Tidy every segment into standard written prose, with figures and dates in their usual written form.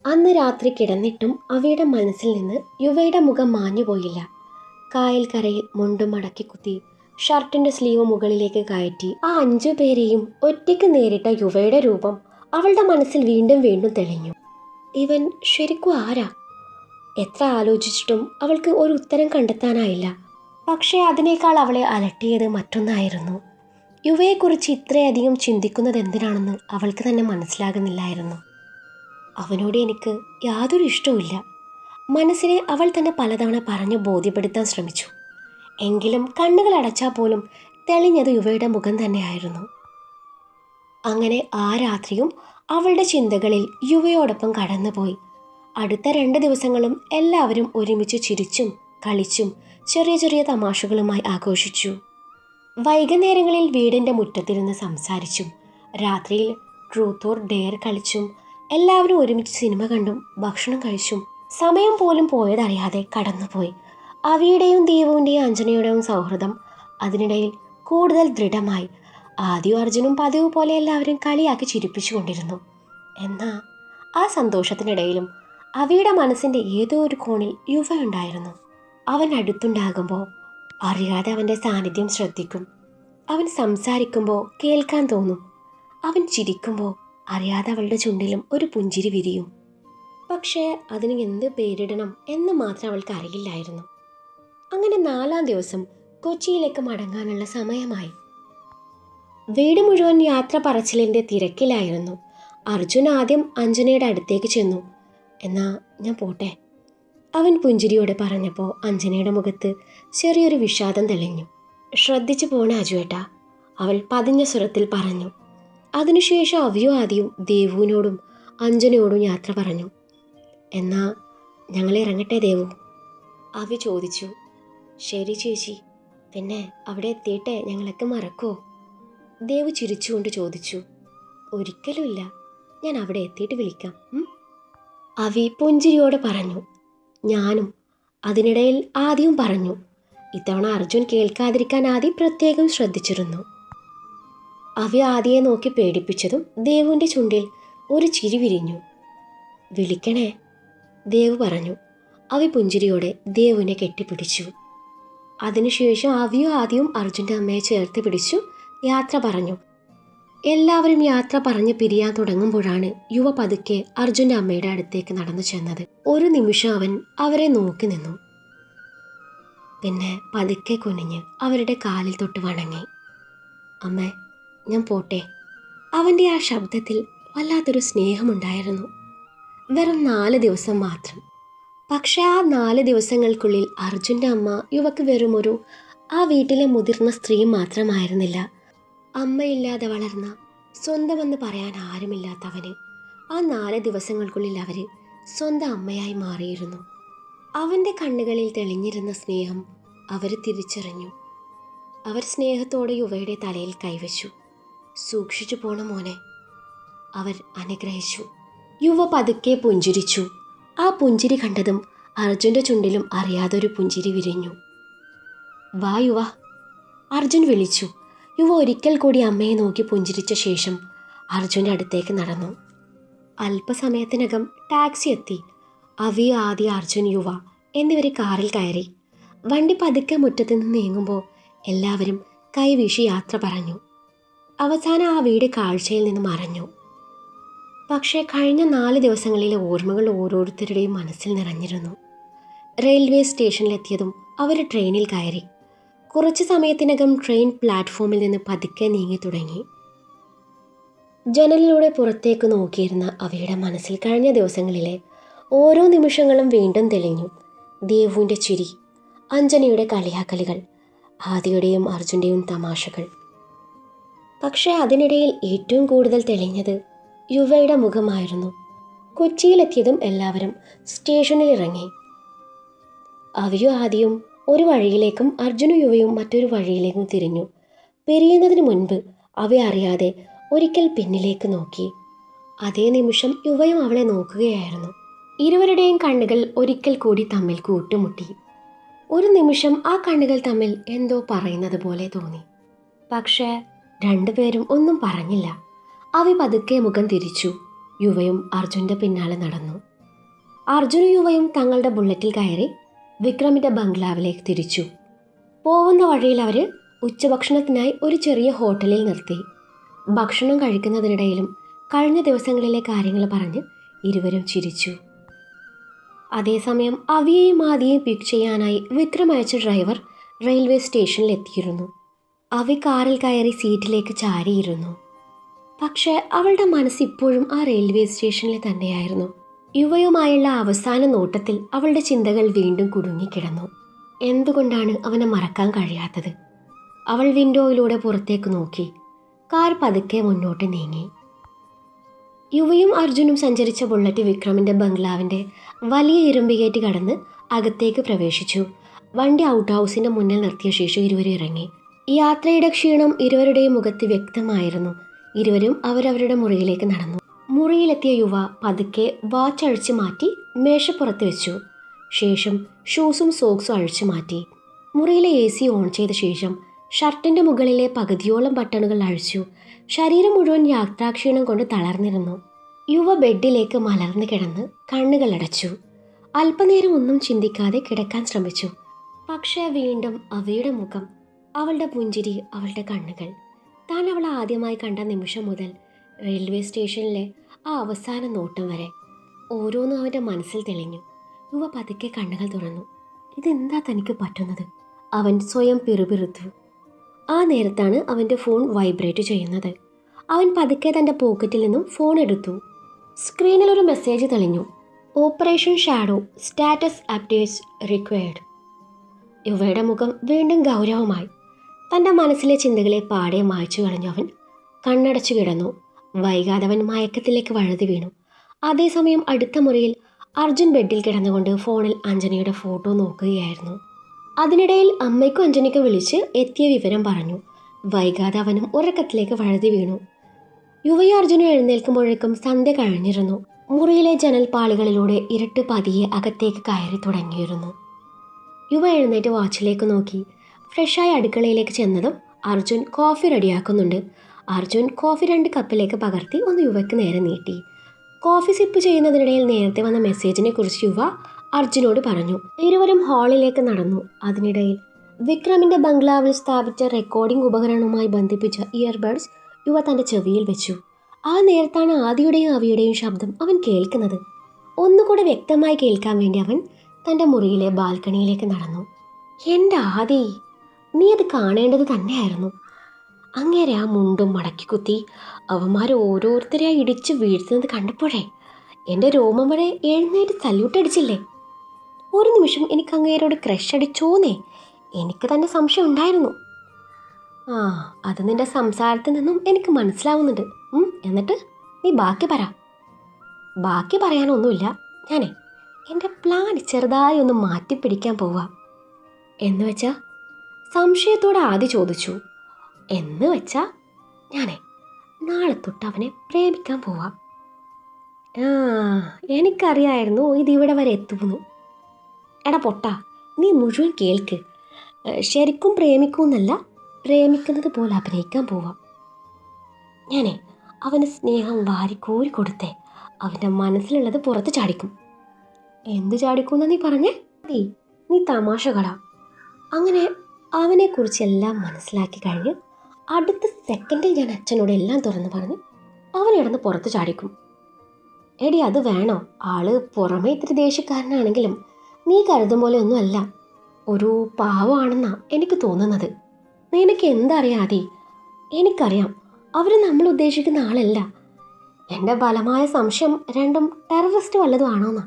അന്ന് രാത്രി കിടന്നിട്ടും അവയുടെ മനസ്സിൽ നിന്ന് യുവയുടെ മുഖം മാഞ്ഞുപോയില്ല. കായൽ കരയിൽ മുണ്ടും മടക്കി കുത്തി ഷർട്ടിന്റെ സ്ലീവ് മുകളിലേക്ക് കയറ്റി ആ 5 പേരെയും ഒറ്റയ്ക്ക് നേരിട്ട യുവയുടെ രൂപം അവളുടെ മനസ്സിൽ വീണ്ടും വീണ്ടും തെളിഞ്ഞു. ഇവൻ ശരിക്കും ആരാ? എത്ര ആലോചിച്ചിട്ടും അവൾക്ക് ഒരു ഉത്തരം കണ്ടെത്താനായില്ല. പക്ഷേ അതിനേക്കാൾ അവളെ അലട്ടിയത് മറ്റൊന്നായിരുന്നു. യുവയെക്കുറിച്ച് ഇത്രയധികം ചിന്തിക്കുന്നത് എന്തിനാണെന്ന് അവൾക്ക് തന്നെ മനസ്സിലാകുന്നില്ലായിരുന്നു. അവനോട് എനിക്ക് യാതൊരു ഇഷ്ടവുമില്ല. മനസ്സിനെ അവൾ തന്നെ പലതവണ പറഞ്ഞു ബോധ്യപ്പെടുത്താൻ ശ്രമിച്ചു. എങ്കിലും കണ്ണുകൾ അടച്ചാൽ പോലും തെളിഞ്ഞത് യുവയുടെ മുഖം തന്നെയായിരുന്നു. അങ്ങനെ ആ രാത്രിയും അവളുടെ ചിന്തകളിൽ യുവയോടൊപ്പം കടന്നുപോയി. അടുത്ത 2 ദിവസങ്ങളും എല്ലാവരും ഒരുമിച്ച് ചിരിച്ചും കളിച്ചും ചെറിയ ചെറിയ തമാശകളുമായി ആഘോഷിച്ചു. വൈകുന്നേരങ്ങളിൽ വീടിൻ്റെ മുറ്റത്തിരുന്ന് സംസാരിച്ചും രാത്രിയിൽ ട്രൂത്ത് ഓർ ഡെയർ കളിച്ചും എല്ലാവരും ഒരുമിച്ച് സിനിമ കണ്ടും ഭക്ഷണം കഴിച്ചും സമയം പോലും പോയതറിയാതെ കടന്നുപോയി. അവിയുടെയും ദേവുവിൻ്റെയും അഞ്ജനയുടെയും സൗഹൃദം അതിനിടയിൽ കൂടുതൽ ദൃഢമായി. ആദ്യം അർജുനും പതിവ് പോലെ എല്ലാവരും കളിയാക്കി ചിരിപ്പിച്ചുകൊണ്ടിരുന്നു. എന്നാൽ ആ സന്തോഷത്തിനിടയിലും അവിയുടെ മനസ്സിൻ്റെ ഏതോ ഒരു കോണിൽ യുവയുണ്ടായിരുന്നു. അവൻ അടുത്തുണ്ടാകുമ്പോൾ അറിയാതെ അവൻ്റെ സാന്നിധ്യം ശ്രദ്ധിക്കും. അവൻ സംസാരിക്കുമ്പോൾ കേൾക്കാൻ തോന്നും. അവൻ ചിരിക്കുമ്പോൾ അറിയാതെ അവളുടെ ചുണ്ടിലും ഒരു പുഞ്ചിരി വിരിയും. പക്ഷേ അതിന് എന്ത് പേരിടണം എന്ന് മാത്രം അവൾക്ക് അറിയില്ലായിരുന്നു. അങ്ങനെ 4-ാം ദിവസം കൊച്ചിയിലേക്ക് മടങ്ങാനുള്ള സമയമായി. വീട് മുഴുവൻ യാത്ര പറച്ചിലിൻ്റെ തിരക്കിലായിരുന്നു. അർജുൻ ആദ്യം അഞ്ജനയുടെ അടുത്തേക്ക് ചെന്നു. എന്നാ ഞാൻ പോട്ടെ, അവൻ പുഞ്ചിരിയോടെ പറഞ്ഞപ്പോൾ അഞ്ജനയുടെ മുഖത്ത് ചെറിയൊരു വിഷാദം തെളിഞ്ഞു. ശ്രദ്ധിച്ചു പോണേ അജുവേട്ടാ, അവൾ പതിഞ്ഞ സ്വരത്തിൽ പറഞ്ഞു. അതിനുശേഷം അവിയോ ആദ്യം ദേവുവിനോടും അഞ്ജനയോടും യാത്ര പറഞ്ഞു. എന്നാ ഞങ്ങൾ ഇറങ്ങട്ടെ ദേവു, അവി ചോദിച്ചു. ശരി ചേച്ചി, പിന്നെ അവിടെ എത്തിയിട്ടേ ഞങ്ങളൊക്കെ മറക്കുമോ? ദേവു ചിരിച്ചുകൊണ്ട് ചോദിച്ചു. ഒരിക്കലുമില്ല, ഞാൻ അവിടെ എത്തിയിട്ട് വിളിക്കാം. അവി പുഞ്ചിരിയോടെ പറഞ്ഞു. ഞാനും. അതിനിടയിൽ ആദ്യം പറഞ്ഞു. ഇത്തവണ അർജുൻ കേൾക്കാതിരിക്കാൻ ആദ്യം പ്രത്യേകം ശ്രദ്ധിച്ചിരുന്നു. അവി ആദിയെ നോക്കി പേടിപ്പിച്ചതും ദേവുവിൻ്റെ ചുണ്ടിൽ ഒരു ചിരി വിരിഞ്ഞു. വിളിക്കണേ, ദേവു പറഞ്ഞു. അവി പുഞ്ചിരിയോടെ ദേവുവിനെ കെട്ടിപ്പിടിച്ചു. അതിനുശേഷം അവിയും ആദ്യവും അർജുൻ്റെ അമ്മയെ ചേർത്ത് പിടിച്ചു യാത്ര പറഞ്ഞു. എല്ലാവരും യാത്ര പറഞ്ഞ് പിരിയാൻ തുടങ്ങുമ്പോഴാണ് യുവ പതുക്കെ അർജുൻ്റെ അമ്മയുടെ അടുത്തേക്ക് നടന്നു ചെന്നത്. ഒരു നിമിഷം അവൻ അവരെ നോക്കി നിന്നു. പിന്നെ പതുക്കെ കുനിഞ്ഞ് അവരുടെ കാലിൽ തൊട്ട് വണങ്ങി. അമ്മേ, ഞാൻ പോട്ടെ. അവൻ്റെ ആ ശബ്ദത്തിൽ വല്ലാത്തൊരു സ്നേഹമുണ്ടായിരുന്നു. വെറും 4 ദിവസം മാത്രം. പക്ഷെ ആ 4 ദിവസങ്ങൾക്കുള്ളിൽ അർജുൻ്റെ അമ്മ യുവക്ക് വെറുമൊരു ആ വീട്ടിലെ മുതിർന്ന സ്ത്രീ മാത്രമായിരുന്നില്ല. അമ്മയില്ലാതെ വളർന്ന, സ്വന്തമെന്ന് പറയാൻ ആരുമില്ലാത്തവന് ആ 4 ദിവസങ്ങൾക്കുള്ളിൽ അവർ സ്വന്തം അമ്മയായി മാറിയിരുന്നു. അവൻ്റെ കണ്ണുകളിൽ തെളിഞ്ഞിരുന്ന സ്നേഹം അവർ തിരിച്ചറിഞ്ഞു. അവർ സ്നേഹത്തോടെ യുവയുടെ തലയിൽ കൈവച്ചു. സൂക്ഷിച്ചു പോണ മോനെ, അവർ അനുഗ്രഹിച്ചു. യുവ പതുക്കെ പുഞ്ചിരിച്ചു. ആ പുഞ്ചിരി കണ്ടതും അർജുൻ്റെ ചുണ്ടിലും അറിയാതൊരു പുഞ്ചിരി വിരിഞ്ഞു. വാ യുവ, അർജുൻ വിളിച്ചു. യുവ ഒരിക്കൽ കൂടി അമ്മയെ നോക്കി പുഞ്ചിരിച്ച ശേഷം അർജുൻ്റെ അടുത്തേക്ക് നടന്നു. അല്പസമയത്തിനകം ടാക്സി എത്തി. അവി, ആദി, അർജുൻ, യുവ എന്നിവർ കാറിൽ കയറി. വണ്ടി പതുക്കെ മുറ്റത്ത് നിന്ന് നീങ്ങുമ്പോൾ എല്ലാവരും കൈവീശി യാത്ര പറഞ്ഞു. അവസാനം ആ വീട് കാഴ്ചയിൽ നിന്ന് മറഞ്ഞു. പക്ഷേ കഴിഞ്ഞ 4 ദിവസങ്ങളിലെ ഓർമ്മകൾ ഓരോരുത്തരുടെയും മനസ്സിൽ നിറഞ്ഞിരുന്നു. റെയിൽവേ സ്റ്റേഷനിലെത്തിയതും അവർ ട്രെയിനിൽ കയറി. കുറച്ച് സമയത്തിനകം ട്രെയിൻ പ്ലാറ്റ്ഫോമിൽ നിന്ന് പതുക്കെ നീങ്ങി തുടങ്ങി. ജനലിലൂടെ പുറത്തേക്ക് നോക്കിയിരുന്ന അവയുടെ മനസ്സിൽ കഴിഞ്ഞ ദിവസങ്ങളിലെ ഓരോ നിമിഷങ്ങളും വീണ്ടും തെളിഞ്ഞു. ദേവുവിൻ്റെ ചിരി, അഞ്ജനയുടെ കളിയാക്കലുകൾ, ആദിയുടെയും അർജുൻ്റെയും തമാശകൾ. പക്ഷേ അതിനിടയിൽ ഏറ്റവും കൂടുതൽ തെളിഞ്ഞത് യുവയുടെ മുഖമായിരുന്നു. കൊച്ചിയിലെത്തിയതും എല്ലാവരും സ്റ്റേഷനിൽ ഇറങ്ങി. അവിയും ആദിയും ഒരു വഴിയിലേക്കും അർജുനും യുവയും മറ്റൊരു വഴിയിലേക്കും തിരിഞ്ഞു. പിരിയുന്നതിന് മുൻപ് അവ അറിയാതെ ഒരിക്കൽ പിന്നിലേക്ക് നോക്കി. അതേ നിമിഷം യുവയും അവളെ നോക്കുകയായിരുന്നു. ഇരുവരുടെയും കണ്ണുകൾ ഒരിക്കൽ കൂടി തമ്മിൽ കൂട്ടുമുട്ടി. ഒരു നിമിഷം ആ കണ്ണുകൾ തമ്മിൽ എന്തോ പറയുന്നത് പോലെ തോന്നി. പക്ഷേ രണ്ടുപേരും ഒന്നും പറഞ്ഞില്ല. അവി പതുക്കെ മുഖം തിരിച്ചു. യുവയും അർജുൻ്റെ പിന്നാലെ നടന്നു. അർജുനും യുവയും തങ്ങളുടെ ബുള്ളറ്റിൽ കയറി വിക്രമിൻ്റെ ബംഗ്ലാവിലേക്ക് തിരിച്ചു. പോകുന്ന വഴിയിൽ അവർ ഉച്ചഭക്ഷണത്തിനായി ഒരു ചെറിയ ഹോട്ടലിൽ നിർത്തി. ഭക്ഷണം കഴിക്കുന്നതിനിടയിലും കഴിഞ്ഞ ദിവസങ്ങളിലെ കാര്യങ്ങൾ പറഞ്ഞ് ഇരുവരും ചിരിച്ചു. അതേസമയം അവിയെയും ആദിയെയും പിക്ക് ചെയ്യാനായി വിക്രം അയച്ച ഡ്രൈവർ റെയിൽവേ സ്റ്റേഷനിൽ എത്തിയിരുന്നു. അവി കാറിൽ കയറി സീറ്റിലേക്ക് ചാരിയിരുന്നു. പക്ഷേ അവളുടെ മനസ്സ് ഇപ്പോഴും ആ റെയിൽവേ സ്റ്റേഷനിൽ തന്നെയായിരുന്നു. യുവയുമായുള്ള അവസാന നോട്ടത്തിൽ അവളുടെ ചിന്തകൾ വീണ്ടും കുടുങ്ങിക്കിടന്നു. എന്തുകൊണ്ടാണ് അവനെ മറക്കാൻ കഴിയാത്തത്? അവൾ വിൻഡോയിലൂടെ പുറത്തേക്ക് നോക്കി. കാർ പതുക്കെ മുന്നോട്ട് നീങ്ങി. യുവയും അർജുനും സഞ്ചരിച്ച ബുള്ളറ്റ് വിക്രമിൻ്റെ ബംഗ്ലാവിൻ്റെ വലിയ ഇരുമ്പ് ഗേറ്റ് കടന്ന് അകത്തേക്ക് പ്രവേശിച്ചു. വണ്ടി ഔട്ട് ഹൗസിൻ്റെ മുന്നിൽ നിർത്തിയ ശേഷം ഇരുവരും ഇറങ്ങി. യാത്രയുടെ ക്ഷീണം ഇരുവരുടെയും മുഖത്ത് വ്യക്തമായിരുന്നു. ഇരുവരും അവരവരുടെ മുറിയിലേക്ക് നടന്നു. മുറിയിലെത്തിയ യുവ പതുക്കെ വാച്ച് അഴിച്ചു മാറ്റി മേശപ്പുറത്ത് വെച്ചു. ശേഷം ഷൂസും സോക്സും അഴിച്ചു മാറ്റി. മുറിയിലെ AC ഓൺ ചെയ്ത ശേഷം ഷർട്ടിൻ്റെ മുകളിലെ പകുതിയോളം ബട്ടണുകൾ അഴിച്ചു. ശരീരം മുഴുവൻ യാത്രാക്ഷീണം കൊണ്ട് തളർന്നിരുന്നു. യുവ ബെഡിലേക്ക് മലർന്നു കിടന്ന് കണ്ണുകൾ അടച്ചു. അല്പനേരം ഒന്നും ചിന്തിക്കാതെ കിടക്കാൻ ശ്രമിച്ചു. പക്ഷേ വീണ്ടും അവയുടെ മുഖം, അവളുടെ പുഞ്ചിരി, അവളുടെ കണ്ണുകൾ, താൻ അവൾ ആദ്യമായി കണ്ട നിമിഷം മുതൽ റെയിൽവേ സ്റ്റേഷനിലെ ആ അവസാന നോട്ടം വരെ ഓരോന്നും അവൻ്റെ മനസ്സിൽ തെളിഞ്ഞു. യുവ പതുക്കെ കണ്ണുകൾ തുറന്നു. ഇതെന്താ തനിക്ക് പറ്റുന്നത്? അവൻ സ്വയം പിറുപിറുത്തു. ആ നേരത്താണ് അവൻ്റെ ഫോൺ വൈബ്രേറ്റ് ചെയ്യുന്നത്. അവൻ പതുക്കെ തൻ്റെ പോക്കറ്റിൽ നിന്നും ഫോൺ എടുത്തു. സ്ക്രീനിൽ ഒരു മെസ്സേജ് തെളിഞ്ഞു. Operation shadow status updates required. യുവയുടെ മുഖം വീണ്ടും ഗൗരവമായി. തൻ്റെ മനസ്സിലെ ചിന്തകളെ പാടെ മായ്ച്ചു കളഞ്ഞു അവൻ കണ്ണടച്ചു കിടന്നു. വൈകാതെ അവൻ മയക്കത്തിലേക്ക് വഴുതി വീണു. അതേസമയം അടുത്ത മുറിയിൽ അർജുൻ ബെഡിൽ കിടന്നുകൊണ്ട് ഫോണിൽ അഞ്ജനയുടെ ഫോട്ടോ നോക്കുകയായിരുന്നു. അതിനിടയിൽ അമ്മയ്ക്കും അഞ്ജനയ്ക്കും വിളിച്ച് എത്തിയ വിവരം പറഞ്ഞു. വൈകാതെ അവനും ഉറക്കത്തിലേക്ക് വഴുതി വീണു. യുവയും അർജുനും എഴുന്നേൽക്കുമ്പോഴേക്കും സന്ധ്യ കഴിഞ്ഞിരുന്നു. മുറിയിലെ ജനൽപ്പാളികളിലൂടെ ഇരുട്ട് പതിയെ അകത്തേക്ക് കയറി തുടങ്ങിയിരുന്നു. യുവ എഴുന്നേറ്റ് വാച്ചിലേക്ക് നോക്കി. ഫ്രഷായി അടുക്കളയിലേക്ക് ചെന്നതും അർജുൻ കോഫി റെഡിയാക്കുന്നുണ്ട്. അർജുൻ കോഫി 2 കപ്പിലേക്ക് പകർത്തി ഒന്ന് യുവയ്ക്ക് നേരെ നീട്ടി. കോഫി സിപ്പ് ചെയ്യുന്നതിനിടയിൽ നേരത്തെ വന്ന മെസ്സേജിനെ കുറിച്ച് യുവ അർജുനോട് പറഞ്ഞു. ഇരുവരും ഹാളിലേക്ക് നടന്നു. അതിനിടയിൽ വിക്രമിൻ്റെ ബംഗ്ലാവിൽ സ്ഥാപിച്ച റെക്കോർഡിംഗ് ഉപകരണവുമായി ബന്ധിപ്പിച്ച ഇയർബഡ്സ് യുവ തൻ്റെ ചെവിയിൽ വെച്ചു. ആ നേരത്താണ് ആദിയുടെയും അവിയുടെയും ശബ്ദം അവൻ കേൾക്കുന്നത്. ഒന്നുകൂടെ വ്യക്തമായി കേൾക്കാൻ വേണ്ടി അവൻ തൻ്റെ മുറിയിലെ ബാൽക്കണിയിലേക്ക് നടന്നു. എൻ്റെ ആദി, നീ അത് കാണേണ്ടത് തന്നെയായിരുന്നു. അങ്ങേരെ ആ മുണ്ടും മടക്കി കുത്തി അവന്മാർ ഓരോരുത്തരെയായി ഇടിച്ച് വീഴ്ത്തുന്നത് കണ്ടപ്പോഴേ എൻ്റെ രോമം വരെ എഴുന്നേറ്റ് സല്യൂട്ട് അടിച്ചില്ലേ. ഒരു നിമിഷം എനിക്ക് അങ്ങേരോട് ക്രഷ് അടിച്ചോന്നേ എനിക്ക് തന്നെ സംശയം ഉണ്ടായിരുന്നു. ആ, അത് നിൻ്റെ സംസാരത്തിൽ നിന്നും എനിക്ക് മനസ്സിലാവുന്നുണ്ട്. എന്നിട്ട് നീ ബാക്കി പറ. ബാക്കി പറയാനൊന്നുമില്ല. ഞാനേ എൻ്റെ പ്ലാൻ ചെറുതായി ഒന്ന് മാറ്റിപ്പിടിക്കാൻ പോവാം. എന്ന് വെച്ചാ? സംശയത്തോടെ ആദ്യം ചോദിച്ചു. എന്ന് വെച്ചാ ഞാനേ നാളെ തൊട്ട് അവനെ പ്രേമിക്കാൻ പോവാം. ആ, എനിക്കറിയായിരുന്നു ഇതിവിടെ വരെ എത്തുമെന്ന്. എടാ പൊട്ടാ, നീ മുഴുവൻ കേൾക്ക്. ശരിക്കും പ്രേമിക്കുമെന്നല്ല, പ്രേമിക്കുന്നത് പോലെ അഭിനയിക്കാൻ പോവാം. ഞാനേ അവന് സ്നേഹം വാരിക്കോരി കൊടുത്തേ അവൻ്റെ മനസ്സിലുള്ളത് പുറത്ത് ചാടിക്കും. എന്ത് ചാടിക്കുമെന്നാ നീ പറഞ്ഞേ? നീ തമാശകളാ. അങ്ങനെ അവനെക്കുറിച്ചെല്ലാം മനസ്സിലാക്കി കഴിഞ്ഞ് അടുത്ത സെക്കൻഡിൽ ഞാൻ അച്ഛനോട് എല്ലാം തുറന്നു പറഞ്ഞ് അവനിടന്ന് പുറത്ത് ചാടിക്കും. എടി, അത് വേണോ? ആള് പുറമേ ഇത്തിരി ദേഷ്യക്കാരനാണെങ്കിലും നീ കരുതും പോലെ ഒന്നുമല്ല. ഒരു പാവമാണെന്നാ എനിക്ക് തോന്നുന്നത്. നിനക്ക് എന്തറിയാതി? എനിക്കറിയാം അവർ നമ്മൾ ഉദ്ദേശിക്കുന്ന ആളല്ല. എൻ്റെ ബലമായ സംശയം രണ്ടും ടെററിസ്റ്റ് വല്ലതും ആണോന്നാ.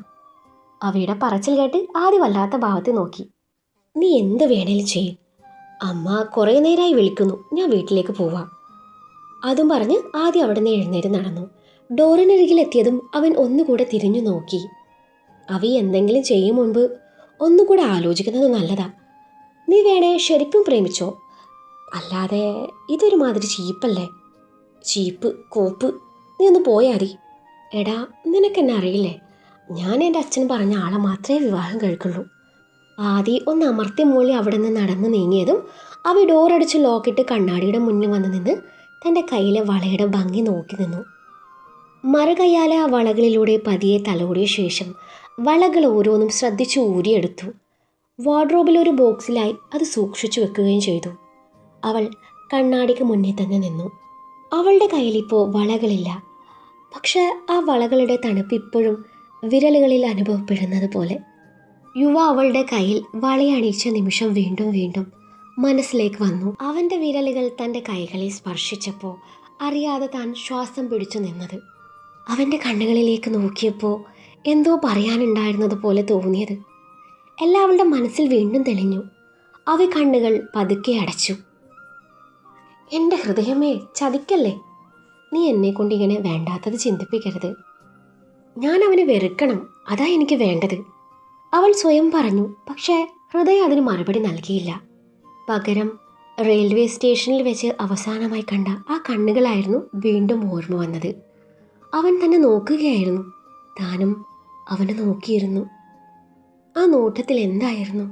അവയുടെ പറച്ചിൽ കേട്ട് ആദ്യം വല്ലാത്ത ഭാവത്തെ നോക്കി. നീ എന്ത് വേണേലും ചെയ്യും. അമ്മ കുറേ നേരമായി വിളിക്കുന്നു, ഞാൻ വീട്ടിലേക്ക് പോവാം. അതും പറഞ്ഞ് ആദ്യം അവിടെ നിന്ന് എഴുന്നേറ്റ് നടന്നു. ഡോറിനരികിലെത്തിയതും അവൻ ഒന്നുകൂടെ തിരിഞ്ഞു നോക്കി. അവി എന്തെങ്കിലും ചെയ്യും മുൻപ് ഒന്നുകൂടെ ആലോചിക്കുന്നത് നല്ലതാ. നീ വേണേ ശരിക്കും പ്രേമിച്ചോ, അല്ലാതെ ഇതൊരു മാതിരി ചീപ്പല്ലേ. ചീപ്പ് കോപ്പ്. നീ ഒന്ന് പോയാതി. എടാ, നിനക്കെന്നെ അറിയില്ലേ, ഞാൻ എൻ്റെ അച്ഛൻ പറഞ്ഞ ആളെ മാത്രമേ വിവാഹം കഴിക്കുള്ളൂ. ആദ്യം ഒന്ന് അമർത്തി മൂളി അവിടെ നിന്ന് നടന്ന് നീങ്ങിയതും അവ ഡോറടിച്ച് ലോക്കിട്ട് കണ്ണാടിയുടെ മുന്നിൽ വന്ന് നിന്ന് തൻ്റെ കയ്യിലെ വളയുടെ ഭംഗി നോക്കി നിന്നു. മറുകയ്യാലെ ആ വളകളിലൂടെ പതിയെ തലോടിയ ശേഷം വളകൾ ഓരോന്നും ശ്രദ്ധിച്ചു ഊരിയെടുത്തു. വാർഡ്രോബിൽ ഒരു ബോക്സിലായി അത് സൂക്ഷിച്ചു വെക്കുകയും ചെയ്തു. അവൾ കണ്ണാടിക്ക് മുന്നിൽ തന്നെ നിന്നു. അവളുടെ കയ്യിലിപ്പോൾ വളകളില്ല. പക്ഷെ ആ വളകളുടെ തണുപ്പ് ഇപ്പോഴും വിരലുകളിൽ അനുഭവപ്പെടുന്നത് പോലെ. യുവ അവളുടെ കയ്യിൽ വളയണിയിച്ച നിമിഷം വീണ്ടും വീണ്ടും മനസ്സിലേക്ക് വന്നു. അവൻ്റെ വിരലുകൾ തൻ്റെ കൈകളിൽ സ്പർശിച്ചപ്പോൾ അറിയാതെ താൻ ശ്വാസം പിടിച്ചു നിന്നത്. അവൻ്റെ കണ്ണുകളിലേക്ക് നോക്കിയപ്പോൾ എന്തോ പറയാനുണ്ടായിരുന്നത് പോലെ തോന്നിയത് എല്ലാം അവളുടെ മനസ്സിൽ വീണ്ടും തെളിഞ്ഞു. അവ കണ്ണുകൾ പതുക്കെ അടച്ചു. എൻ്റെ ഹൃദയമേ, ചതിക്കല്ലേ. നീ എന്നെ കൊണ്ട് ഇങ്ങനെ വേണ്ടാത്തത് ചിന്തിപ്പിക്കരുത്. ഞാൻ അവനെ വെറുക്കണം, അതാ എനിക്ക് വേണ്ടത്, അവൾ സ്വയം പറഞ്ഞു. പക്ഷേ ഹൃദയം അതിന് മറുപടി നൽകിയില്ല. പകരം റെയിൽവേ സ്റ്റേഷനിൽ വെച്ച് അവസാനമായി കണ്ട ആ കണ്ണുകളായിരുന്നു വീണ്ടും ഓർമ്മ വന്നത്. അവൻ തന്നെ നോക്കുകയായിരുന്നു. താനും അവനെ നോക്കിയിരുന്നു. ആ നോട്ടത്തിൽ എന്തായിരുന്നു?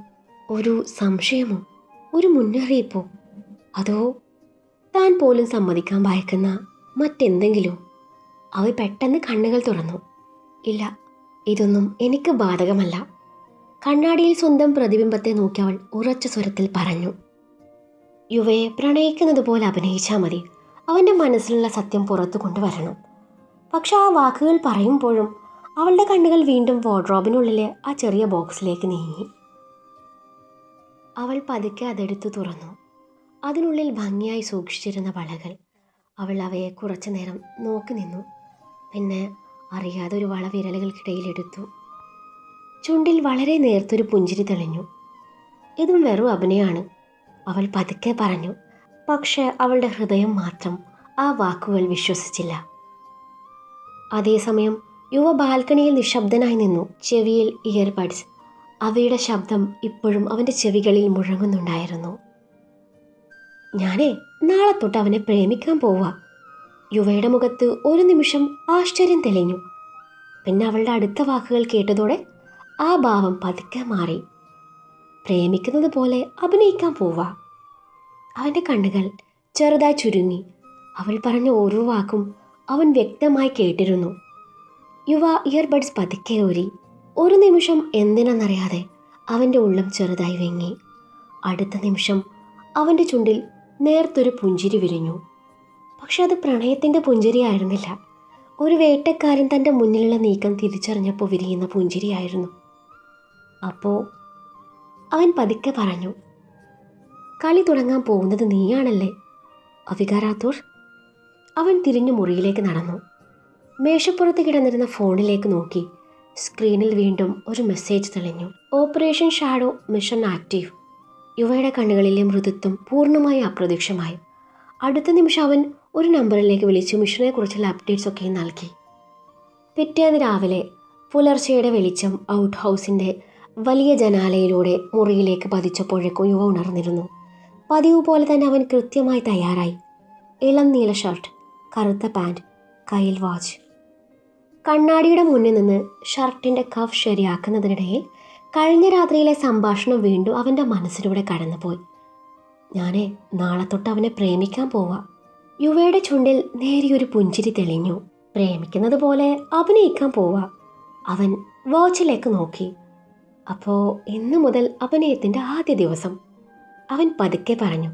ഒരു സംശയമോ, ഒരു മുന്നറിയിപ്പോ, അതോ താൻ പോലും സമ്മതിക്കാൻ ഭയക്കുന്ന മറ്റെന്തെങ്കിലും? അവ പെട്ടെന്ന് കണ്ണുകൾ തുറന്നു. ഇല്ല, ഇതൊന്നും എനിക്ക് ബാധകമല്ല. കണ്ണാടിയിൽ സ്വന്തം പ്രതിബിംബത്തെ നോക്കി അവൾ ഉറച്ച സ്വരത്തിൽ പറഞ്ഞു. യുവയെ പ്രണയിക്കുന്നത് പോലെ അഭിനയിച്ചാൽ മതി. അവൻ്റെ മനസ്സിലുള്ള സത്യം പുറത്തു കൊണ്ടുവരണം. പക്ഷെ ആ വാക്കുകൾ പറയുമ്പോഴും അവളുടെ കണ്ണുകൾ വീണ്ടും വാർഡ്രോബിനുള്ളിലെ ആ ചെറിയ ബോക്സിലേക്ക് നീങ്ങി. അവൾ പതുക്കെ അതെടുത്തു തുറന്നു. അതിനുള്ളിൽ ഭംഗിയായി സൂക്ഷിച്ചിരുന്ന വളകൾ. അവൾ അവയെ കുറച്ചു നേരം നോക്കി നിന്നു. പിന്നെ അറിയാതെ ഒരു വള വിരലുകൾക്കിടയിലെടുത്തു. ചുണ്ടിൽ വളരെ നേർത്തൊരു പുഞ്ചിരി തെളിഞ്ഞു. ഇതും വെറും അഭിനയമാണ്, അവൾ പതുക്കെ പറഞ്ഞു. പക്ഷെ അവളുടെ ഹൃദയം മാത്രം ആ വാക്കുകൾ വിശ്വസിച്ചില്ല. അതേസമയം യുവ ബാൽക്കണിയിൽ നിശബ്ദനായി നിന്നു. ചെവിയിൽ ഇയർബഡ്സ്. അവയുടെ ശബ്ദം ഇപ്പോഴും അവൻ്റെ ചെവികളിൽ മുഴങ്ങുന്നുണ്ടായിരുന്നു. ഞാനേ നാളെ തൊട്ട് അവനെ പ്രേമിക്കാൻ പോവാ. യുവയുടെ മുഖത്ത് ഒരു നിമിഷം ആശ്ചര്യം തെളിഞ്ഞു. പിന്നെ അവളുടെ അടുത്ത വാക്കുകൾ കേട്ടതോടെ ആ ഭാവം പതുക്കെ മാറി. പ്രേമിക്കുന്നത് പോലെ അഭിനയിക്കാൻ പോവാ. അവൻ്റെ കണ്ണുകൾ ചെറുതായി ചുരുങ്ങി. അവൾ പറഞ്ഞ ഓരോ വാക്കും അവൻ വ്യക്തമായി കേട്ടിരുന്നു. യുവ ഇയർബഡ്സ് പതുക്കെ ഊരി. ഒരു നിമിഷം എന്തിനെന്നറിയാതെ അവൻ്റെ ഉള്ളം ചെറുതായി വിങ്ങി. അടുത്ത നിമിഷം അവൻ്റെ ചുണ്ടിൽ നേർത്തൊരു പുഞ്ചിരി വിരിഞ്ഞു. പക്ഷെ അത് പ്രണയത്തിൻ്റെ പുഞ്ചിരിയായിരുന്നില്ല. ഒരു വേട്ടക്കാരൻ തൻ്റെ മുന്നിലുള്ള നീക്കം തിരിച്ചറിഞ്ഞപ്പോൾ വിരിയുന്ന പുഞ്ചിരിയായിരുന്നു. അപ്പോൾ അവൻ പതുക്കെ പറഞ്ഞു, കളി തുടങ്ങാൻ പോകുന്നത് നീയാണല്ലേ അവിക റാത്തോർ? അവൻ തിരിഞ്ഞു മുറിയിലേക്ക് നടന്നു. മേശപ്പുറത്ത് കിടന്നിരുന്ന ഫോണിലേക്ക് നോക്കി. സ്ക്രീനിൽ വീണ്ടും ഒരു മെസ്സേജ് തെളിഞ്ഞു. Operation shadow mission active. യുവയുടെ കണ്ണുകളിലെ മൃദുത്വം പൂർണ്ണമായി അപ്രത്യക്ഷമായി. അടുത്ത നിമിഷം അവൻ ഒരു നമ്പറിലേക്ക് വിളിച്ചു മിഷനെക്കുറിച്ചുള്ള അപ്ഡേറ്റ്സ് ഒക്കെ നൽകി. പിറ്റേന്ന് രാവിലെ പുലർച്ചയുടെ വെളിച്ചം ഔട്ട് ഹൗസിൻ്റെ വലിയ ജനാലയിലൂടെ മുറിയിലേക്ക് പതിച്ചപ്പോഴേക്കും യുവ ഉണർന്നിരുന്നു. പതിവ് പോലെ തന്നെ അവൻ കൃത്യമായി തയ്യാറായി. ഇളം നീല ഷർട്ട്, കറുത്ത പാൻറ്, കയ്യിൽ വാച്ച്. കണ്ണാടിയുടെ മുന്നിൽ നിന്ന് ഷർട്ടിൻ്റെ കഫ് ശരിയാക്കുന്നതിനിടയിൽ കഴിഞ്ഞ രാത്രിയിലെ സംഭാഷണം വീണ്ടും അവൻ്റെ മനസ്സിലൂടെ കടന്നുപോയി. ഞാനേ നാളെ തൊട്ട് അവനെ പ്രേമിക്കാൻ പോവാ. യുവയുടെ ചുണ്ടിൽ നേരിയൊരു പുഞ്ചിരി തെളിഞ്ഞു. പ്രേമിക്കുന്നത് പോലെ അഭിനയിക്കാൻ പോവാ. അവൻ വാച്ചിലേക്ക് നോക്കി. അപ്പോൾ ഇന്നു മുതൽ അഭിനയത്തിൻ്റെ ആദ്യ ദിവസം, അവൻ പതുക്കെ പറഞ്ഞു.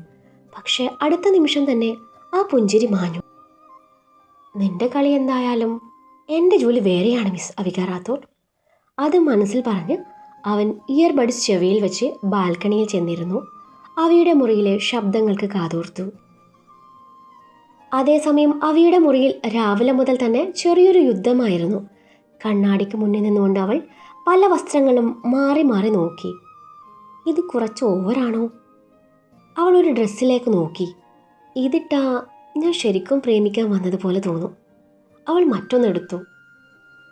പക്ഷെ അടുത്ത നിമിഷം തന്നെ ആ പുഞ്ചിരി മാഞ്ഞു. നിന്റെ കളി എന്തായാലും എൻ്റെ ജോലി വേറെയാണ് മിസ് അവിക റാത്തോർ. അത് മനസ്സിൽ പറഞ്ഞ് അവൻ ഇയർബഡ്സ് ചെവിയിൽ വെച്ച് ബാൽക്കണിയിൽ ചെന്നിരുന്നു. അവയുടെ മുറിയിലെ ശബ്ദങ്ങൾക്ക് കാതോർത്തു. അതേസമയം അവയുടെ മുറിയിൽ രാവിലെ മുതൽ തന്നെ ചെറിയൊരു യുദ്ധമായിരുന്നു. കണ്ണാടിക്ക് മുന്നിൽ നിന്നുകൊണ്ട് അവൾ പല വസ്ത്രങ്ങളും മാറി മാറി നോക്കി. ഇത് കുറച്ച് ഓവറാണോ? അവൾ ഒരു ഡ്രസ്സിലേക്ക് നോക്കി. ഇതിട്ടാ ഞാൻ ശരിക്കും പ്രേമിക്കാൻ വന്നതുപോലെ തോന്നും. അവൾ മറ്റൊന്നെടുത്തു.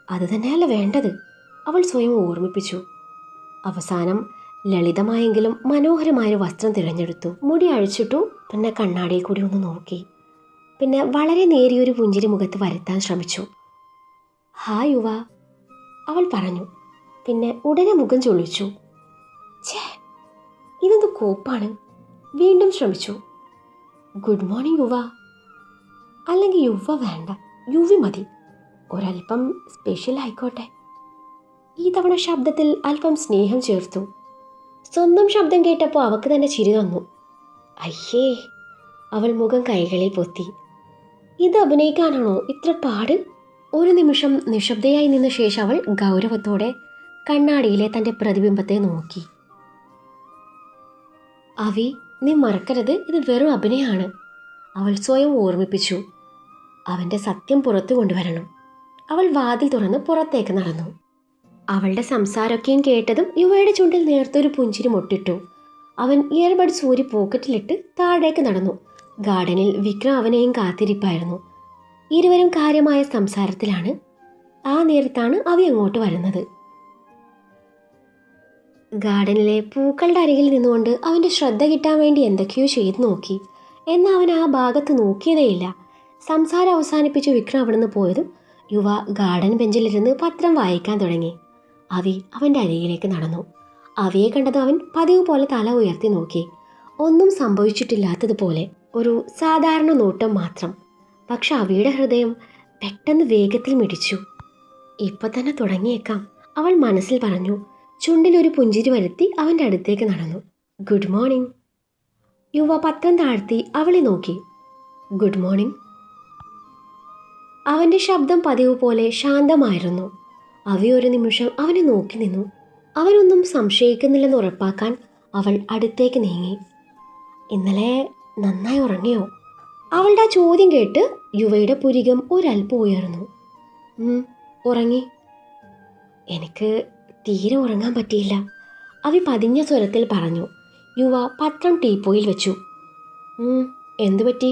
അത് തന്നെയല്ല വേണ്ടത്, അവൾ സ്വയം ഓർമ്മിപ്പിച്ചു. അവസാനം ലളിതമായെങ്കിലും മനോഹരമായൊരു വസ്ത്രം തിരഞ്ഞെടുത്തു. മുടി അഴിച്ചിട്ടു. പിന്നെ കണ്ണാടിയിൽ കൂടി ഒന്ന് നോക്കി. പിന്നെ വളരെ നേരിയൊരു പുഞ്ചിരി മുഖത്ത് വരുത്താൻ ശ്രമിച്ചു. ഹായ് യുവ, അവൾ പറഞ്ഞു. പിന്നെ ഉടനെ മുഖം ചൊളിച്ചു. ഛേ, ഇതെന്ത് കോപ്പാണ്. വീണ്ടും ശ്രമിച്ചു. ഗുഡ് മോർണിംഗ് യുവ. അല്ലെങ്കിൽ യുവ വേണ്ട, യുവി മതി. ഒരല്പം സ്പെഷ്യൽ ആയിക്കോട്ടെ. ഈ തവണ ശബ്ദത്തിൽ അല്പം സ്നേഹം ചേർത്തു. സ്വന്തം ശബ്ദം കേട്ടപ്പോൾ അവൾക്ക് തന്നെ ചിരി വന്നു. അയ്യേ, അവൾ മുഖം കൈകളിൽ പൊത്തി. ഇത് അഭിനയിക്കാനാണോ ഇത്ര പാട്? ഒരു നിമിഷം നിശബ്ദയായി നിന്ന ശേഷം അവൾ ഗൗരവത്തോടെ കണ്ണാടിയിലെ തൻ്റെ പ്രതിബിംബത്തെ നോക്കി. അവി, നീ മറക്കരുത്, ഇത് വെറും അഭിനയമാണ്, അവൾ സ്വയം ഓർമ്മിപ്പിച്ചു. അവൻ്റെ സത്യം പുറത്തു കൊണ്ടുവരണം. അവൾ വാതിൽ തുറന്ന് പുറത്തേക്ക് നടന്നു. അവളുടെ സംസാരമൊക്കെയും കേട്ടതും യുവയുടെ ചുണ്ടിൽ നേർത്തൊരു പുഞ്ചിരി മൊട്ടിട്ടു. അവൻ ഇയർബഡ്സ് ഊരി പോക്കറ്റിലിട്ട് താഴേക്ക് നടന്നു. ഗാർഡനിൽ വിക്രം അവനെയും കാത്തിരിപ്പായിരുന്നു. ഇരുവരും കാര്യമായ സംസാരത്തിലാണ്. ആ നേരത്താണ് അവി അങ്ങോട്ട് വരുന്നത്. ഗാർഡനിലെ പൂക്കളുടെ അരികിൽ നിന്നുകൊണ്ട് അവൻ്റെ ശ്രദ്ധ കിട്ടാൻ വേണ്ടി എന്തൊക്കെയോ ചെയ്തു നോക്കി. എന്നാൽ അവൻ ആ ഭാഗത്ത് നോക്കിയതേയില്ല. സംസാരം അവസാനിപ്പിച്ച് വിക്രം അവിടുന്ന് പോയതും യുവ ഗാർഡൻ ബെഞ്ചിലിരുന്ന് പത്രം വായിക്കാൻ തുടങ്ങി. അവി അവൻ്റെ അരികിലേക്ക് നടന്നു. അവിയെ കണ്ടതും അവൻ പതിവ് പോലെ തല ഉയർത്തി നോക്കി. ഒന്നും സംഭവിച്ചിട്ടില്ലാത്തതുപോലെ, ഒരു സാധാരണ നോട്ടം മാത്രം. പക്ഷെ അവിയുടെ ഹൃദയം പെട്ടെന്ന് വേഗത്തിൽ മിടിച്ചു. ഇപ്പം തന്നെ തുടങ്ങിയേക്കാം, അവൾ മനസ്സിൽ പറഞ്ഞു. ചുണ്ടിലൊരു പുഞ്ചിരി വരുത്തി അവൻ്റെ അടുത്തേക്ക് നടന്നു. Good morning. യുവ പത്രം താഴ്ത്തി അവളെ നോക്കി. Good morning. അവൻ്റെ ശബ്ദം പതിവ് പോലെ ശാന്തമായിരുന്നു. അവി ഒരു നിമിഷം അവനെ നോക്കി നിന്നു. അവനൊന്നും സംശയിക്കുന്നില്ലെന്ന് ഉറപ്പാക്കാൻ അവൾ അടുത്തേക്ക് നീങ്ങി. ഇന്നലെ നന്നായി ഉറങ്ങിയോ? അവളുടെ ആ ചോദ്യം കേട്ട് യുവയുടെ പുരികം ഒരൽപ്പം ഉയർന്നു. ഉറങ്ങി. എനിക്ക് തീരെ ഉറങ്ങാൻ പറ്റിയില്ല, അവി പതിഞ്ഞ സ്വരത്തിൽ പറഞ്ഞു. യുവ പത്രം ടീപ്പോയിൽ വെച്ചു. എന്തു പറ്റി?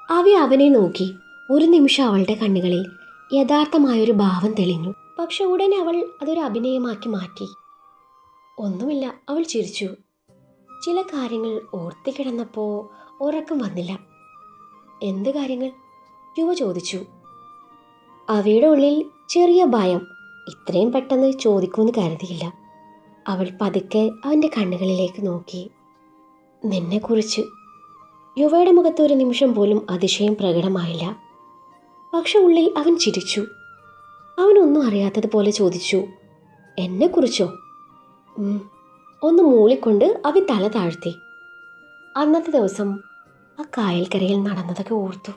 അവി അവനെ നോക്കി. ഒരു നിമിഷം അവളുടെ കണ്ണുകളിൽ യഥാർത്ഥമായൊരു ഭാവം തെളിഞ്ഞു. പക്ഷെ ഉടനെ അവൾ അതൊരു അഭിനയമാക്കി മാറ്റി. ഒന്നുമില്ല, അവൾ ചിരിച്ചു. ചില കാര്യങ്ങൾ ഓർത്തിക്കിടന്നപ്പോൾ ഉറക്കം വന്നില്ല. എന്ത് കാര്യങ്ങൾ? യുവ ചോദിച്ചു. അവയുടെ ഉള്ളിൽ ചെറിയ ഭയം. ഇത്രയും പെട്ടെന്ന് ചോദിക്കുമെന്ന് കരുതിയില്ല. അവൾ പതുക്കെ അവൻ്റെ കണ്ണുകളിലേക്ക് നോക്കി. നിന്നെക്കുറിച്ച്. യുവയുടെ മുഖത്ത് ഒരു നിമിഷം പോലും അതിശയം പ്രകടമായില്ല. പക്ഷെ ഉള്ളിൽ അവൻ ചിരിച്ചു. അവനൊന്നും അറിയാത്തതുപോലെ ചോദിച്ചു. എന്നെക്കുറിച്ചോ? ഒന്ന് മൂളിക്കൊണ്ട് അവൻ തല താഴ്ത്തി. അന്നത്തെ ദിവസം ആ കായൽക്കരയിൽ നടന്നതൊക്കെ ഓർത്തു.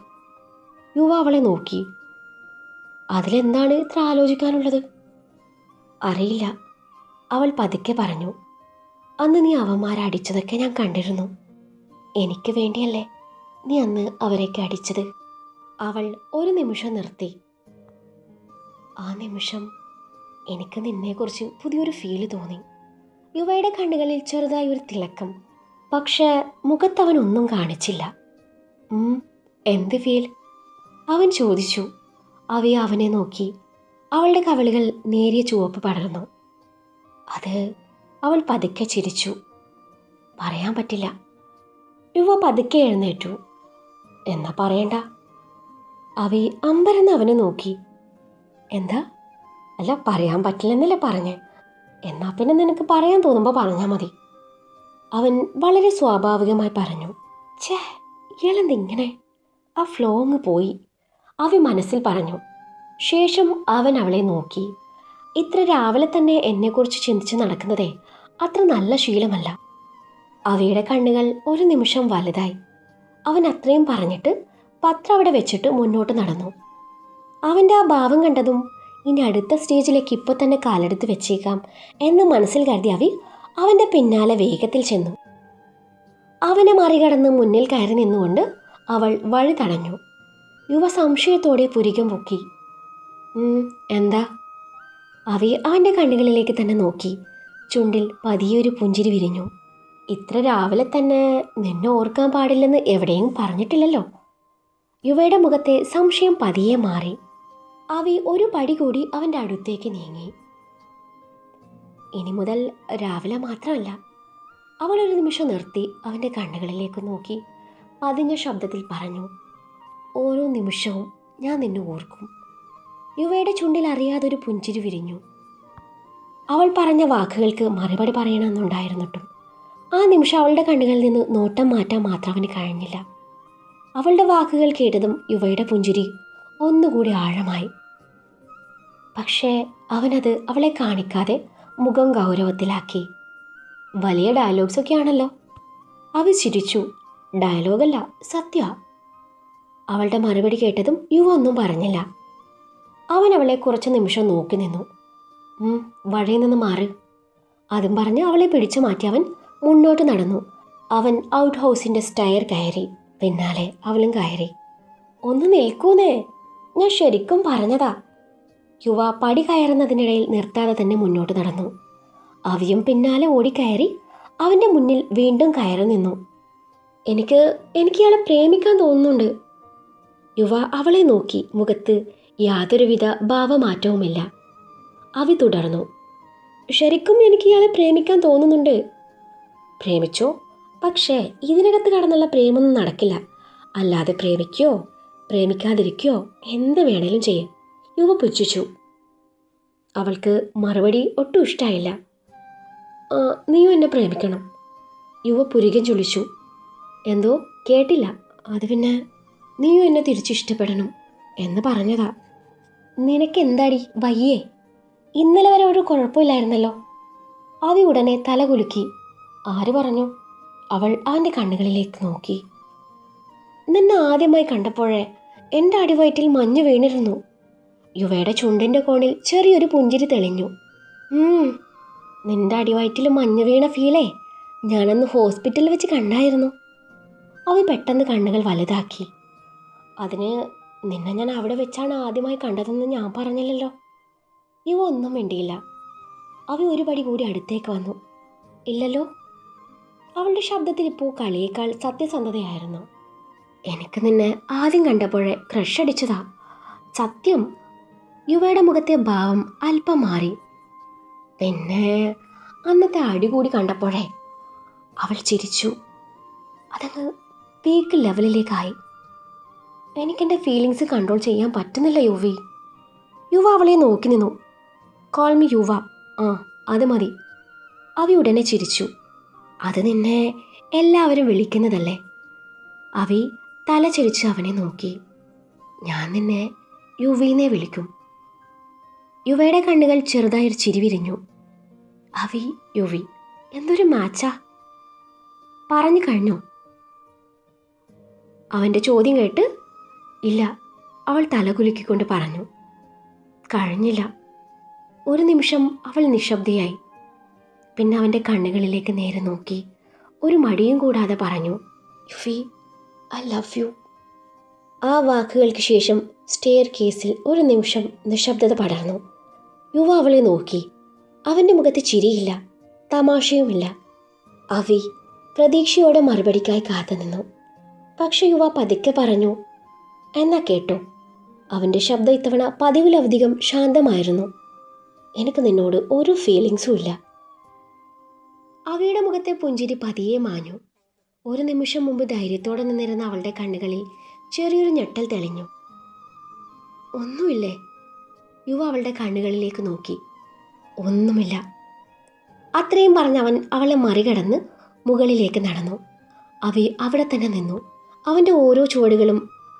യുവ അവളെ നോക്കി. അതിലെന്താണ് ഇത്ര ആലോചിക്കാനുള്ളത്? അറിയില്ല, അവൾ പതുക്കെ പറഞ്ഞു. അന്ന് നീ അവന്മാരെ അടിച്ചതൊക്കെ ഞാൻ കണ്ടിരുന്നു. എനിക്ക് വേണ്ടിയല്ലേ നീ അന്ന് അവരെയൊക്കെ അടിച്ചത്? അവൾ ഒരു നിമിഷം നിർത്തി. ആ നിമിഷം എനിക്ക് നിന്നെക്കുറിച്ച് പുതിയൊരു ഫീല് തോന്നി. യുവയുടെ കണ്ണുകളിൽ ചെറുതായി ഒരു തിളക്കം. പക്ഷെ മുഖത്തവനൊന്നും കാണിച്ചില്ല. എന്ത് ഫീൽ? അവൻ ചോദിച്ചു. അവയെ അവനെ നോക്കി. അവളുടെ കവിളുകൾ നേരിയ ചുവപ്പ് പടർന്നു. അത് അവൾ പതുക്കെ ചിരിച്ചു. പറയാൻ പറ്റില്ല. യുവ പതുക്കെ എഴുന്നേറ്റു. എന്നാ പറയണ്ട. അവയെ അമ്പരന്ന് അവനെ നോക്കി. എന്താ? അല്ല, പറയാൻ പറ്റില്ലെന്നല്ലേ പറഞ്ഞേ. എന്നാ പിന്നെ നിനക്ക് പറയാൻ തോന്നുമ്പോൾ പറഞ്ഞാൽ മതി, അവൻ വളരെ സ്വാഭാവികമായി പറഞ്ഞു. ഛേ, ഇയാളെന്തിങ്ങനെ? ആ ഫ്ലോ അങ്ങ് പോയി, അവ മനസ്സിൽ പറഞ്ഞു. ശേഷം അവൻ അവളെ നോക്കി. ഇത്ര രാവിലെ തന്നെ എന്നെക്കുറിച്ച് ചിന്തിച്ച് നടക്കുന്നതേ അത്ര നല്ല ശീലമല്ല. അവയുടെ കണ്ണുകൾ ഒരു നിമിഷം വലുതായി. അവൻ അത്രയും പറഞ്ഞിട്ട് പത്രം അവിടെ വെച്ചിട്ട് മുന്നോട്ട് നടന്നു. അവൻ്റെ ആ ഭാവം കണ്ടതും ഇനി അടുത്ത സ്റ്റേജിലേക്ക് ഇപ്പോൾ തന്നെ കാലെടുത്ത് വെച്ചേക്കാം എന്ന് മനസ്സിൽ കരുതി അവൻ്റെ പിന്നാലെ വേഗത്തിൽ ചെന്നു. അവനെ മറികടന്ന് മുന്നിൽ കയറി നിന്നുകൊണ്ട് അവൾ വഴി തടഞ്ഞു. യുവ സംശയത്തോടെ പുരികം പൊക്കി. എന്താ? അവൻ്റെ കണ്ണുകളിലേക്ക് തന്നെ നോക്കി. ചുണ്ടിൽ പതിയൊരു പുഞ്ചിരി വിരിഞ്ഞു. ഇത്ര രാവിലെ തന്നെ നിന്നെ ഓർക്കാൻ പാടില്ലെന്ന് എവിടെയും പറഞ്ഞിട്ടില്ലല്ലോ. യുവയുടെ മുഖത്തെ സംശയം പതിയെ മാറി. ഒരു പടി കൂടി അവൻ്റെ അടുത്തേക്ക് നീങ്ങി. ഇനി മുതൽ രാവിലെ മാത്രമല്ല. അവൾ ഒരു നിമിഷം നിർത്തി അവൻ്റെ കണ്ണുകളിലേക്ക് നോക്കി പതിഞ്ഞ ശബ്ദത്തിൽ പറഞ്ഞു. ഓരോ നിമിഷവും ഞാൻ നിന്നെ ഓർക്കും. യുവയുടെ ചുണ്ടിൽ അറിയാതൊരു പുഞ്ചിരി വിരിഞ്ഞു. അവൾ പറഞ്ഞ വാക്കുകൾക്ക് മറുപടി പറയണമെന്നുണ്ടായിരുന്നിട്ടും ആ നിമിഷം അവളുടെ കണ്ണുകളിൽ നിന്ന് നോട്ടം മാറ്റാൻ മാത്രം അവന് കഴിഞ്ഞില്ല. അവളുടെ വാക്കുകൾ കേട്ടതും യുവയുടെ പുഞ്ചിരി ഒന്നുകൂടി ആഴമായി. പക്ഷേ അവനത് അവളെ കാണിക്കാതെ മുഖം ഗൗരവത്തിലാക്കി. വലിയ ഡയലോഗ്സൊക്കെ ആണല്ലോ. അവ ചിരിച്ചു. ഡയലോഗല്ല, സത്യ. അവളുടെ മറുപടി കേട്ടതും യുവ ഒന്നും പറഞ്ഞില്ല. അവൻ അവളെ കുറച്ച് നിമിഷം നോക്കി നിന്നു. വഴിയിൽ നിന്ന് മാറ്. അതും പറഞ്ഞ് അവളെ പിടിച്ചു മാറ്റി അവൻ മുന്നോട്ട് നടന്നു. അവൻ ഔട്ട് ഹൗസിൻ്റെ സ്റ്റെയർ കയറി. പിന്നാലെ അവളും കയറി. ഒന്ന് നിൽക്കൂന്നേ, ഞാൻ ശരിക്കും പറഞ്ഞതാ. യുവ പടി കയറുന്നതിനിടയിൽ നിർത്താതെ തന്നെ മുന്നോട്ട് നടന്നു. അവിയും പിന്നാലെ ഓടിക്കയറി അവൻ്റെ മുന്നിൽ വീണ്ടും കയറി നിന്നു. എനിക്ക് ഇയാളെ പ്രേമിക്കാൻ തോന്നുന്നുണ്ട്. യുവ അവളെ നോക്കി. മുഖത്ത് യാതൊരുവിധ ഭാവമാറ്റവുമില്ല. അവി തുടർന്നു. ശരിക്കും എനിക്ക് ഇയാളെ പ്രേമിക്കാൻ തോന്നുന്നുണ്ട്. പ്രേമിച്ചോ, പക്ഷേ ഇതിനകത്ത് കടന്നുള്ള പ്രേമൊന്നും നടക്കില്ല. അല്ലാതെ പ്രേമിക്കോ പ്രേമിക്കാതിരിക്കോ എന്ത് വേണേലും ചെയ്യും, യുവ പുച്ഛിച്ചു. അവൾക്ക് മറുപടി ഒട്ടും ഇഷ്ടമായില്ല. നീയും എന്നെ പ്രേമിക്കണം. യുവ പുരികം ചുളിച്ചു. എന്തോ കേട്ടില്ല. അത് പിന്നെ നീയും എന്നെ തിരിച്ചിഷ്ടപ്പെടണം എന്ന് പറഞ്ഞതാ. നിനക്ക് എന്താടി വയ്യേ? ഇന്നലെ വരെ ഒരു കുഴപ്പമില്ലായിരുന്നല്ലോ. അവി ഉടനെ തല കുലുക്കി. ആര് പറഞ്ഞു? അവൾ അവൻ്റെ കണ്ണുകളിലേക്ക് നോക്കി. നിന്നെ ആദ്യമായി കണ്ടപ്പോഴേ എൻ്റെ അടിവയറ്റിൽ മഞ്ഞ് വീണിരുന്നു. യുവയുടെ ചുണ്ടിൻ്റെ കോണിൽ ചെറിയൊരു പുഞ്ചിരി തെളിഞ്ഞു. നിന്റെ അടിവയറ്റിൽ മഞ്ഞ് വീണ ഫീലേ ഞാനന്ന് ഹോസ്പിറ്റലിൽ വെച്ച് കണ്ടായിരുന്നു. അവ പെട്ടെന്ന് കണ്ണുകൾ വലുതാക്കി. അതിന് നിന്നെ ഞാൻ അവിടെ വെച്ചാണ് ആദ്യമായി കണ്ടതെന്ന് ഞാൻ പറഞ്ഞില്ലല്ലോ. യുവ ഒന്നും മിണ്ടിയില്ല. അവ ഒരു പടി കൂടി അടുത്തേക്ക് വന്നു. ഇല്ലല്ലോ. അവളുടെ ശബ്ദത്തിൽ ഇപ്പോൾ കളിയേക്കാൾ സത്യസന്ധതയായിരുന്നു. എനിക്ക് നിന്നെ ആദ്യം കണ്ടപ്പോഴേ ക്രഷ് അടിച്ചതാ. സത്യം. യുവയുടെ മുഖത്തെ ഭാവം അല്പം മാറി. പിന്നെ അന്നത്തെ അടി കൂടി കണ്ടപ്പോഴേ അവൾ ചിരിച്ചു. അതങ്ങ് പീക്ക് ലെവലിലേക്കായി. എനിക്കെൻ്റെ ഫീലിങ്സ് കൺട്രോൾ ചെയ്യാൻ പറ്റുന്നില്ല യുവി. യുവ അവളെ നോക്കി നിന്നു. കോൾ മീ യുവ. അത് മതി. അവ ഉടനെ ചിരിച്ചു. അത് നിന്നെ എല്ലാവരും വിളിക്കുന്നതല്ലേ. അവി തല ചിരിച്ച് അവനെ നോക്കി. ഞാൻ നിന്നെ യുവിനെ വിളിക്കും. യുവയുടെ കണ്ണുകൾ ചെറുതായൊരു ചിരി വിരിഞ്ഞു. അവി യുവി, എന്തൊരു മാച്ചാ. പറഞ്ഞു കഴിഞ്ഞു? അവൻ്റെ ചോദ്യം കേട്ട് ഇല്ല, അവൾ തലകുലുക്കിക്കൊണ്ട് പറഞ്ഞു. കഴിഞ്ഞില്ല. ഒരു നിമിഷം അവൾ നിശബ്ദയായി. പിന്നെ അവൻ്റെ കണ്ണുകളിലേക്ക് നേരെ നോക്കി ഒരു മടിയും കൂടാതെ പറഞ്ഞു, യുഫി, ഐ ലവ് യു. ആ വാക്കുകൾക്ക് ശേഷം സ്റ്റെയർ കേസിൽ ഒരു നിമിഷം നിശബ്ദത പടർന്നു. യുവ അവളെ നോക്കി. അവൻ്റെ മുഖത്ത് ചിരിയില്ല, തമാശയുമില്ല. അവി പ്രതീക്ഷയോടെ മറുപടിക്കായി കാത്തുനിന്നു. പക്ഷെ യുവ പതുക്കെ പറഞ്ഞു, എന്നാ കേട്ടോ. അവൻ്റെ ശബ്ദം ഇത്തവണ പതിവിലധികം ശാന്തമായിരുന്നു. എനിക്ക് നിന്നോട് ഒരു ഫീലിങ്സും ഇല്ല. അവയുടെ മുഖത്തെ പുഞ്ചിരി പതിയെ മാഞ്ഞു. ഒരു നിമിഷം മുമ്പ് ധൈര്യത്തോടെ നിന്നിരുന്ന അവളുടെ കണ്ണുകളിൽ ചെറിയൊരു ഞെട്ടൽ തെളിഞ്ഞു. ഒന്നുമില്ലേ? യുവ അവളുടെ കണ്ണുകളിലേക്ക് നോക്കി. ഒന്നുമില്ല. അത്രയും പറഞ്ഞവൻ അവളെ മറികടന്ന് മുകളിലേക്ക് നടന്നു. അവി അവിടെ തന്നെ നിന്നു. അവൻ്റെ ഓരോ ചുവടുകളും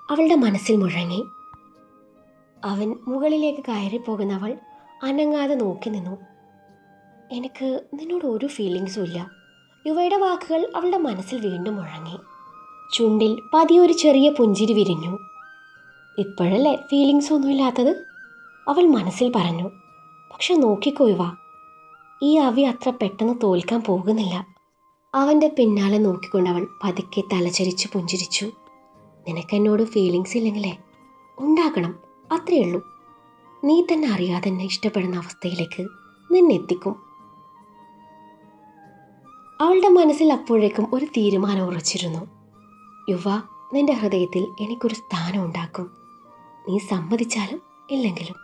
അവളുടെ മനസ്സിൽ മുഴങ്ങി. അവൻ മുകളിലേക്ക് കയറിപ്പോകുന്നവൾ അനങ്ങാതെ നോക്കി നിന്നു. എനിക്ക് നിന്നോട് ഒരു ഫീലിങ്സും ഇല്ല. യുവയുടെ വാക്കുകൾ അവളുടെ മനസ്സിൽ വീണ്ടും മുഴങ്ങി. ചുണ്ടിൽ പതിയൊരു ചെറിയ പുഞ്ചിരി വിരിഞ്ഞു. ഇപ്പോഴല്ലേ ഫീലിങ്സ് ഒന്നുമില്ലാത്തത്, അവൾ മനസ്സിൽ പറഞ്ഞു. പക്ഷെ നോക്കിക്കോ യുവ, ഈ അവി അത്ര പെട്ടെന്ന് തോൽക്കാൻ പോകുന്നില്ല. അവൻ്റെ പിന്നാലെ നോക്കിക്കൊണ്ടവൾ പതുക്കെ തലചരിച്ച് പുഞ്ചിരിച്ചു. നിനക്കെന്നോട് ഫീലിങ്സ് ഇല്ലെങ്കിലേ ഉണ്ടാക്കണം, അത്രയേ ഉള്ളൂ. നീ തന്നെ അറിയാതെ എന്നെ ഇഷ്ടപ്പെടുന്ന അവസ്ഥയിലേക്ക് നിന്നെ എത്തിക്കും. അവളുടെ മനസ്സിൽ അപ്പോഴേക്കും ഒരു തീരുമാനം ഉറച്ചിരുന്നു. യുവ, നിന്റെ ഹൃദയത്തിൽ എനിക്കൊരു സ്ഥാനം ഉണ്ടാക്കും. നീ സമ്മതിച്ചാലും ഇല്ലെങ്കിലും.